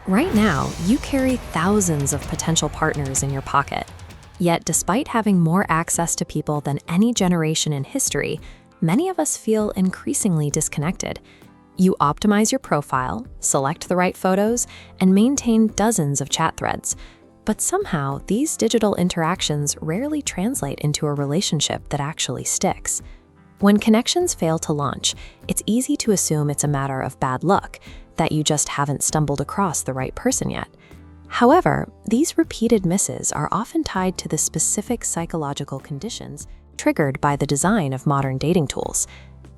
Right now, you carry thousands of potential partners in your pocket. Yet, despite having more access to people than any generation in history, many of us feel increasingly disconnected. You optimize your profile, select the right photos, and maintain dozens of chat threads. But somehow, these digital interactions rarely translate into a relationship that actually sticks. When connections fail to launch, it's easy to assume it's a matter of bad luck, that you just haven't stumbled across the right person yet. However, these repeated misses are often tied to the specific psychological conditions triggered by the design of modern dating tools.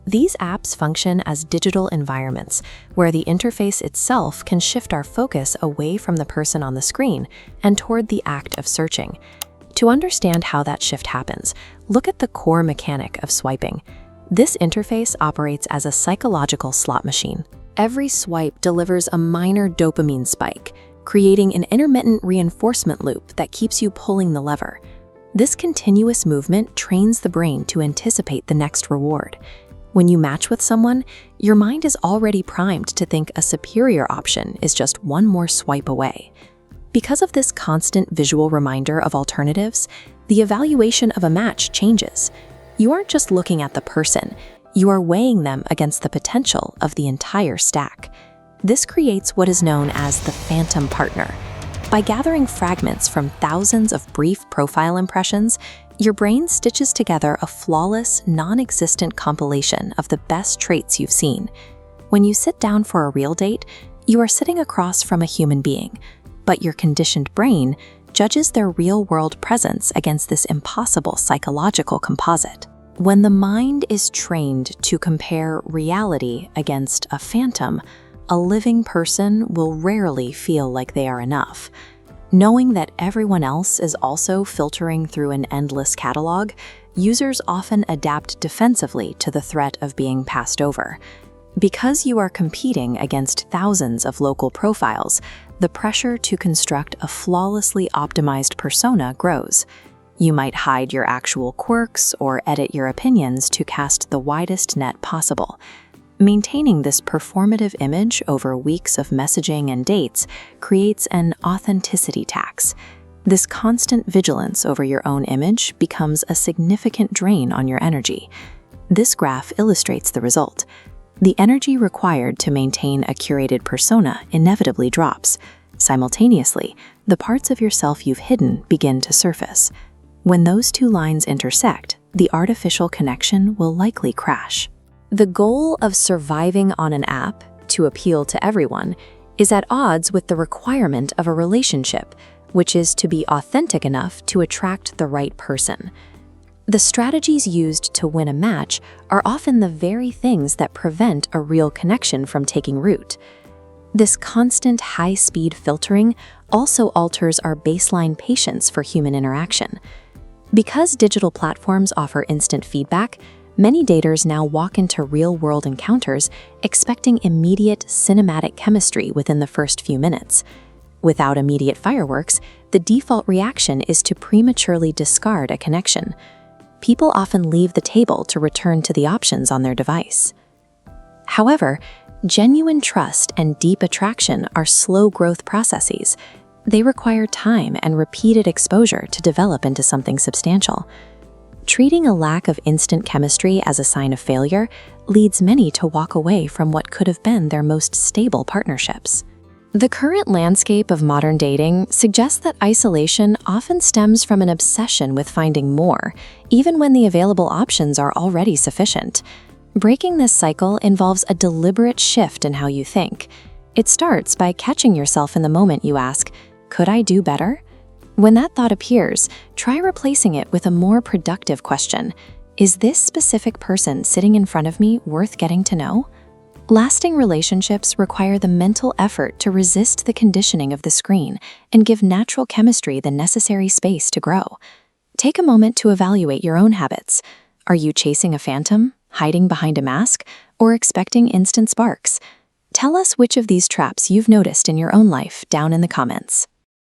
These apps function as digital environments where the interface itself can shift our focus away from the person on the screen and toward the act of searching. To understand how that shift happens, look at the core mechanic of swiping. This interface operates as a psychological slot machine. Every swipe delivers a minor dopamine spike, creating an intermittent reinforcement loop that keeps you pulling the lever. This continuous movement trains the brain to anticipate the next reward. When you match with someone, your mind is already primed to think a superior option is just one more swipe away. Because of this constant visual reminder of alternatives, the evaluation of a match changes. You aren't just looking at the person, you are weighing them against the potential of the entire stack. This creates what is known as the phantom partner. By gathering fragments from thousands of brief profile impressions, your brain stitches together a flawless, non-existent compilation of the best traits you've seen. When you sit down for a real date, you are sitting across from a human being, but your conditioned brain judges their real-world presence against this impossible psychological composite. When the mind is trained to compare reality against a phantom, a living person will rarely feel like they are enough. Knowing that everyone else is also filtering through an endless catalog, users often adapt defensively to the threat of being passed over. Because you are competing against thousands of local profiles, the pressure to construct a flawlessly optimized persona grows. You might hide your actual quirks or edit your opinions to cast the widest net possible. Maintaining this performative image over weeks of messaging and dates creates an authenticity tax. This constant vigilance over your own image becomes a significant drain on your energy. This graph illustrates the result. The energy required to maintain a curated persona inevitably drops. Simultaneously, the parts of yourself you've hidden begin to surface. When those two lines intersect, the artificial connection will likely crash. The goal of surviving on an app, to appeal to everyone, is at odds with the requirement of a relationship, which is to be authentic enough to attract the right person. The strategies used to win a match are often the very things that prevent a real connection from taking root. This constant high-speed filtering also alters our baseline patience for human interaction. Because digital platforms offer instant feedback, many daters now walk into real-world encounters expecting immediate cinematic chemistry within the first few minutes. Without immediate fireworks, the default reaction is to prematurely discard a connection. People often leave the table to return to the options on their device. However, genuine trust and deep attraction are slow growth processes. They require time and repeated exposure to develop into something substantial. Treating a lack of instant chemistry as a sign of failure leads many to walk away from what could have been their most stable partnerships. The current landscape of modern dating suggests that isolation often stems from an obsession with finding more, even when the available options are already sufficient. Breaking this cycle involves a deliberate shift in how you think. It starts by catching yourself in the moment you ask, "Could I do better?" When that thought appears, try replacing it with a more productive question. Is this specific person sitting in front of me worth getting to know? Lasting relationships require the mental effort to resist the conditioning of the screen and give natural chemistry the necessary space to grow. Take a moment to evaluate your own habits. Are you chasing a phantom, hiding behind a mask, or expecting instant sparks? Tell us which of these traps you've noticed in your own life down in the comments.